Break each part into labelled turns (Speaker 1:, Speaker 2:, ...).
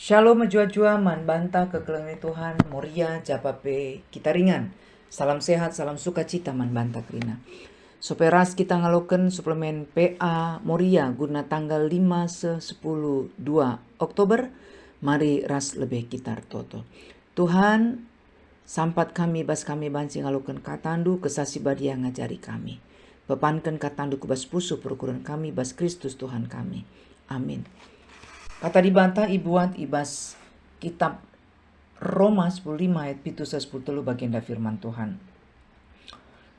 Speaker 1: Shalom jua-jua man bantah kekelengan Tuhan Moria japape kita ringan. Salam sehat, salam sukacita man bantah krina. Supaya ras kita ngaloken suplemen PA Moria guna tanggal 5 se 10 2 Oktober. Mari ras lebih kita toto. Tuhan sampat kami bas kami banci ngaloken katandu kesasi badia ngajari kami. Bepankan katandu kubas pusu perukuran kami bas Kristus Tuhan kami. Amin. Kata dibantah ibuat ibas kitab Roma 15 ayat 7-10 bagian firman Tuhan.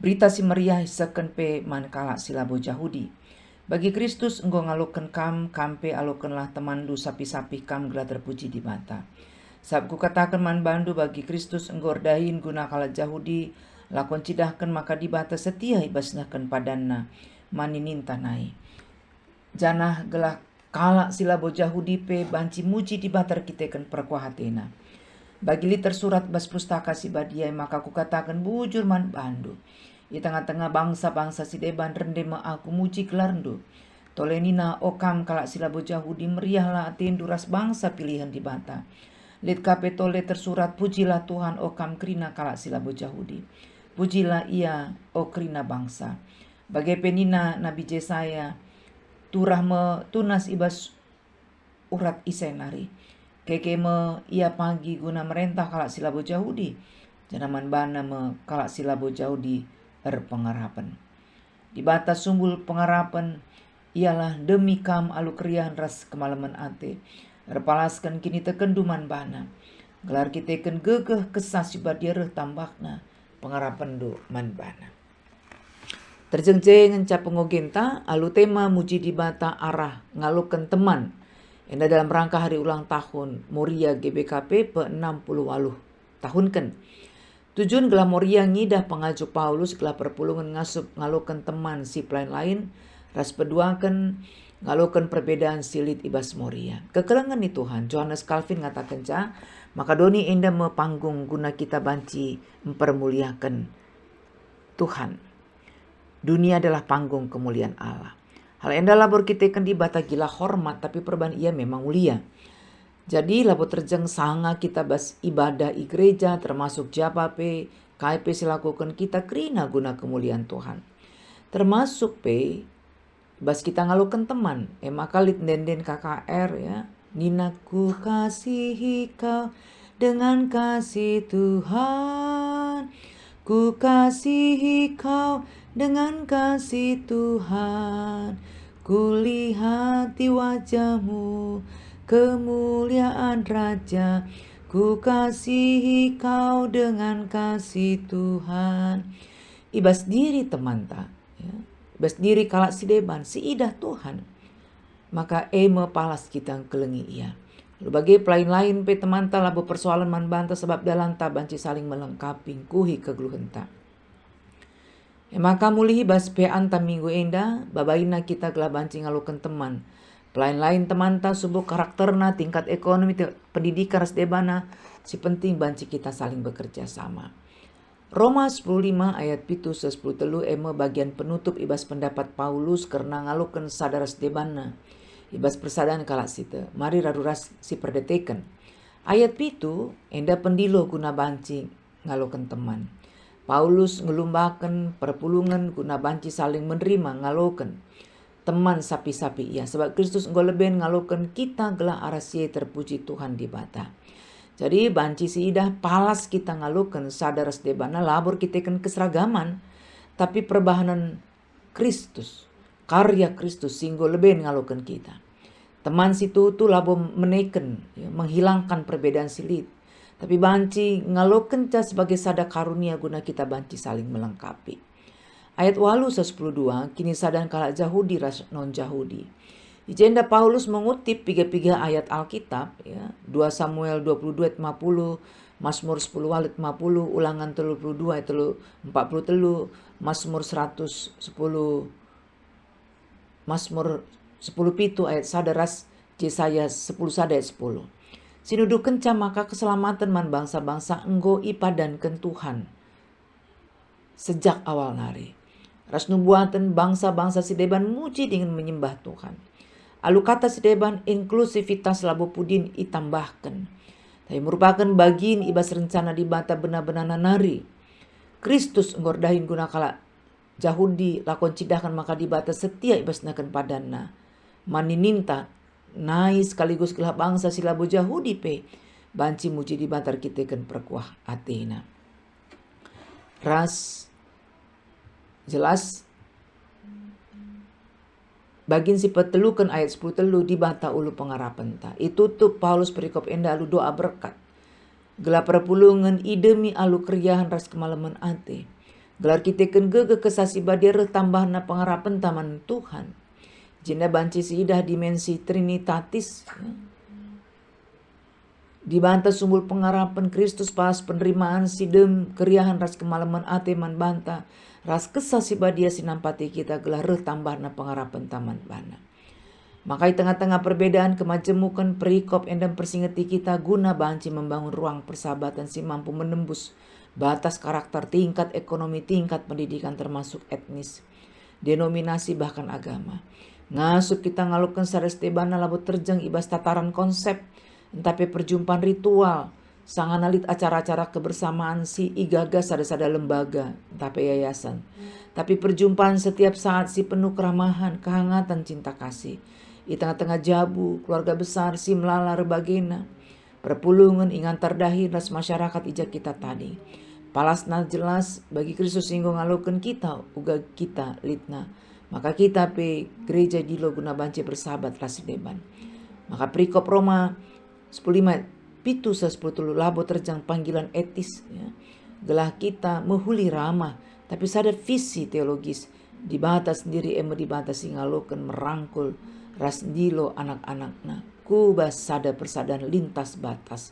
Speaker 1: Berita si meriah seken pe mankala silabo Jahudi. Bagi Kristus engkau ngaloken kampe alokenlah temandu sapi-sapi kam gela terpuji di mata. Sabku katakan man bandu bagi Kristus engkau dahin guna kala Jahudi lakon cidahkan maka dibata setia ibasnahkan padanna maninin tanai. Janah gelah kala silabo Jahudi pe banci muji di batar kitekan perkuah hatena. Bagi liter surat bas pustaka si badiai maka ku katakan bujur man bandu. Di tengah-tengah bangsa-bangsa si deban rende ma aku muji kelarndu. Tolenina okam kala silabo Jahudi meriahlah atin duras bangsa pilihan di bata. Lit kape tole tersurat pujilah Tuhan okam krina kala silabo Jahudi. Pujilah ia o krina bangsa. Bagai penina Nabi Jesaya turah me tunas ibas urat isenari. Keke me ia pagi guna merentah kalak silabo Jahudi. Janaman bana me kalak silabo Jahudi pengharapan. Di batas sumbul pengharapan ialah demi kam alu kriahan ras kemalaman ate. Erpalaskan kini tekenduman bana. Gelar kiteken gegeh kesah sibadireh tambakna pengharapan do man bana. Terjengjeng encap pengogenta alu tema muji di bata arah ngalukan teman. Enda dalam rangka hari ulang tahun Moria GBKP pe-68 tahun kan. Tujuan gelah Moria ngidah pengajuk Paulus gelah perpulungan ngasup ngalukan teman si lain ras peduakan ngalukan perbedaan silit ibas Moria. Kekelengan ni Tuhan Johannes Calvin ngatakan maka doni enda mepanggung guna kita banci mempermuliakan Tuhan. Dunia adalah panggung kemuliaan Allah. Hal enda labor kita kan dibata gila hormat tapi perban ia memang mulia. Jadi labor terjeng sanga kita bas ibadah i gereja termasuk japape KP silakukan kita krina guna kemuliaan Tuhan. Termasuk pe bas kita ngalukan teman makalit denden KKR ya. Nina ku kasihi kau dengan kasih Tuhan. Ku kasihi kau dengan kasih Tuhan, kulihat di wajahmu kemuliaan Raja. Ku kasihi kau dengan kasih Tuhan. Ibas diri teman tak, ya. Ibas diri kalak si deban, si idah Tuhan. Maka eme palas kita kelengi ia. Lalu bagi pelain-lain pe teman tak labo persoalan man banta sebab dalam tak banci saling melengkapi kuhi kegeluhenta. Maka mulihi bas pe anta minggu enda babaina kita gelah banci ngalukan teman. Pelain-lain teman ta subuh karakterna tingkat ekonomi pendidikan ras debana si penting banci kita saling bekerja sama. Roma 15 ayat 7-10 eme bagian penutup ibas pendapat Paulus karena ngalukan sadaras debana. Ibas persadaan kalak sita. Mari raduras si perdeteken. Ayat pitu enda pendilo guna banci ngalukan teman. Paulus ngelumbakan perpulungan guna banci saling menerima ngaloken teman sapi-sapi ia. Sebab Kristus engkau lebih ngaloken kita gelah arasie terpuji Tuhan di bata. Jadi banci siidah palas kita ngaloken sadaras debana labor kita kan keseragaman. Tapi perbahanan Kristus, karya Kristus singgo lebih ngaloken kita. Teman situ tu labo meneken, ya, menghilangkan perbedaan silit. Tapi banci ngaloken ca sebagai sada karunia guna kita banci saling melengkapi. Ayat 8-10 kini sadan kalak Jahudi ras non Jahudi. Ijenda Paulus mengutip piga-piga ayat Alkitab ya, 2 Samuel 22 ayat 50, Mazmur 10 ayat 50, Ulangan 32 ayat 43, Mazmur 110, Mazmur 10 pitu ayat sadaras Yesaya 10 sada ayat 10. Sinuduh kenca maka keselamatan man bangsa-bangsa enggo ipadankan Tuhan sejak awal nari. Ras nubuatan bangsa-bangsa si deban muji dengan menyembah Tuhan. Alu kata sedeban inklusivitas labo pudin itambahkan. Tapi merupakan bagian ibas rencana di bata benar-benar nanari. Kristus ngordahin guna kala Jahudi lakon cidakan maka di bata setia ibas nakan padana. Manininta nai sekaligus kelah bangsa silabo Jahudi pe. Banci muji di bantar kita kan perkuah Athena. Ras jelas bagin si petelukan ayat 10 telu di bata ulu pengarapan ta. Itu tuh Paulus perikop enda alu doa berkat. Gelar perpulungan idemi alu keriahan ras kemalaman ate. Gelar kita ken gege kesasi badir tambah na pengarapan taman Tuhan. Jenda banci siidah dimensi trinitatis. Dibantah sumbul pengharapan Kristus pas penerimaan sidem keriahan ras kemalaman ate man banta ras kesah si badia sinampati kita gelar tambah na pengharapan taman bana. Maka di tengah-tengah perbedaan kemajemukan perikop endam persingeti kita guna banci membangun ruang persahabatan si mampu menembus batas karakter tingkat ekonomi tingkat pendidikan termasuk etnis denominasi bahkan agama. Ngasup kita ngalukan sares tebana labo terjang ibas tataran konsep tapi perjumpaan ritual, sang analit acara-acara kebersamaan si igaga sada-sada lembaga, tapi yayasan. Tapi perjumpaan setiap saat si penuh keramahan, kehangatan, cinta kasih. Di tengah-tengah jabu, keluarga besar si melala rebagena. Perpulungan ingan terdahi ras masyarakat ijak kita tadi. Palasna jelas bagi Kristus singgung ngalukan kita, uga kita litna. Maka kita pe gereja dilo guna banci bersahabat ras deban. Maka perikop Roma 15 pitu 10 labo terjang panggilan etis ya. Gelah kita mehuli ramah tapi sada visi teologis di batas sendiri di batas singalokan merangkul ras dilo anak-anakna kubas sada persadan lintas batas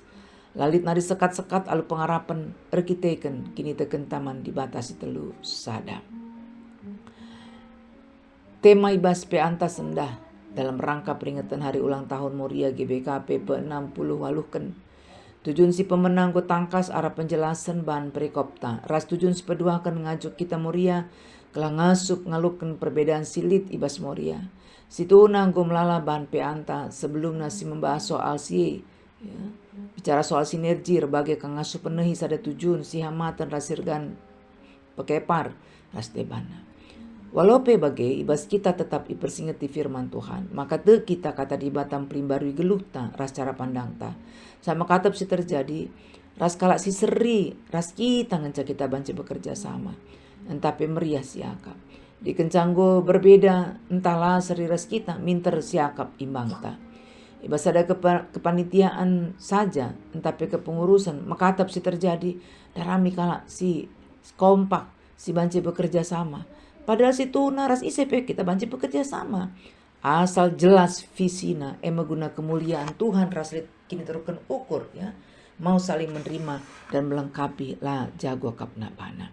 Speaker 1: lalit nari sekat-sekat alu pengarapan erkiteken kini teken taman di batas telu sada. Tema ibas pe antas sendah dalam rangka peringatan hari ulang tahun Moria GBKP pe-60 waluhken. Tujuan si pemenang go tangkas arah penjelasan bahan perikopta. Ras tujuan si pedua akan ngajuk kita Moria kelah ngasup ngalukan perbedaan silit ibas Moria. Situ nanggo melala bahan peanta sebelum nasi membahas soal si ya. Bicara soal sinergi berbagai kang ngasup penuhi sada tujuan si hamatan rasirgan pekepar ras debana. Walau bagai ibas kita tetap ipersingeti firman Tuhan, maka te kita kata di batam pelimbarui geluh ta ras cara pandang ta. Sama kata si terjadi ras kalak si seri ras kita ngenca kita banci bekerja sama. Entah meriah siakap. Di kencanggo berbeda entahlah seri ras kita minter siakap imbang ta. Ibas ada kepanitiaan saja entah kepengurusan maka si terjadi darami kalak si kompak si banci bekerja sama. Padahal situ naras ICP kita banci bekerja sama. Asal jelas visina guna kemuliaan Tuhan raslit kini terukan ukur ya. Mau saling menerima dan melengkapi lah jago kapna bana.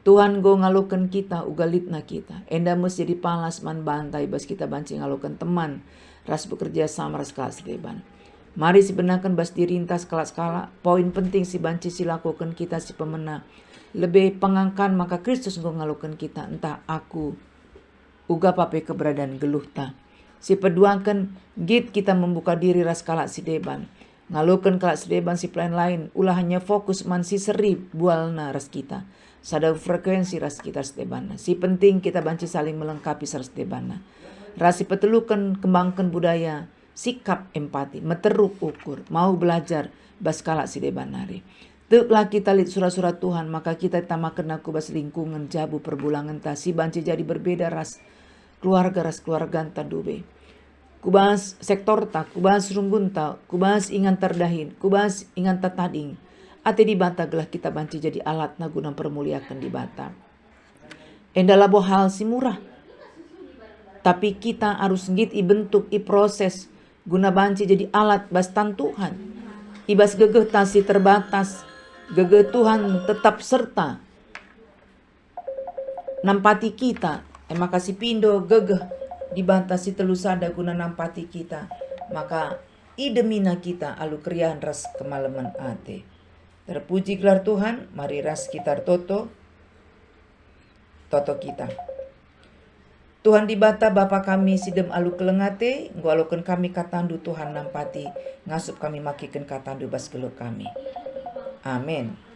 Speaker 1: Tuhan go ngalukan kita ugalitna kita. Enda mesti jadi palas man bantai bas kita banci ngalukan teman. Ras bekerja sama ras kelas leban. Mari si benakan bas dirintas skala-skala. Poin penting si banci si lakukan kita si pemena. Lebih pengangkan maka Kristus ngalukan kita entah aku uga pape keberadaan geluh ta. Si peduangkan git kita membuka diri ras kalak si deban. Ngalukan kalak si deban si plan lain ulah hanya fokus man si seri bualna ras kita. Sada frekuensi ras kita ras debana. Si penting kita banci saling melengkapi ras debana. Ras si petelukan kembangkan budaya sikap empati meteruk ukur mau belajar bas kalak si debanari. Teklah kita lihat surat-surat Tuhan, maka kita tamakan aku bas lingkungan jabu perbulangan ta si banci jadi berbeda ras keluarga anta dube. Kubas sektor ta, kubas runggun ta, kubas ingan terdahin, kubas ingan tatading. Ate di bata gelah kita banci jadi alat na guna permuliakan di bata. Endalah hal si murah. Tapi kita harus ngit i bentuk i proses guna banci jadi alat bastan Tuhan. Ibas gegeh ta si terbatas. Gege Tuhan tetap serta nampati kita. Makasih pindo gegeh dibatasi telusada guna nampati kita. Maka idemina kita alu krian ras kemalaman ate. Terpuji gelar Tuhan, mari ras kita toto kita. Tuhan di bata Bapa kami sidem alu kelengate, nggo aloken kami katandu Tuhan nampati, ngasup kami makiken katandu bas gelo kami. Amin.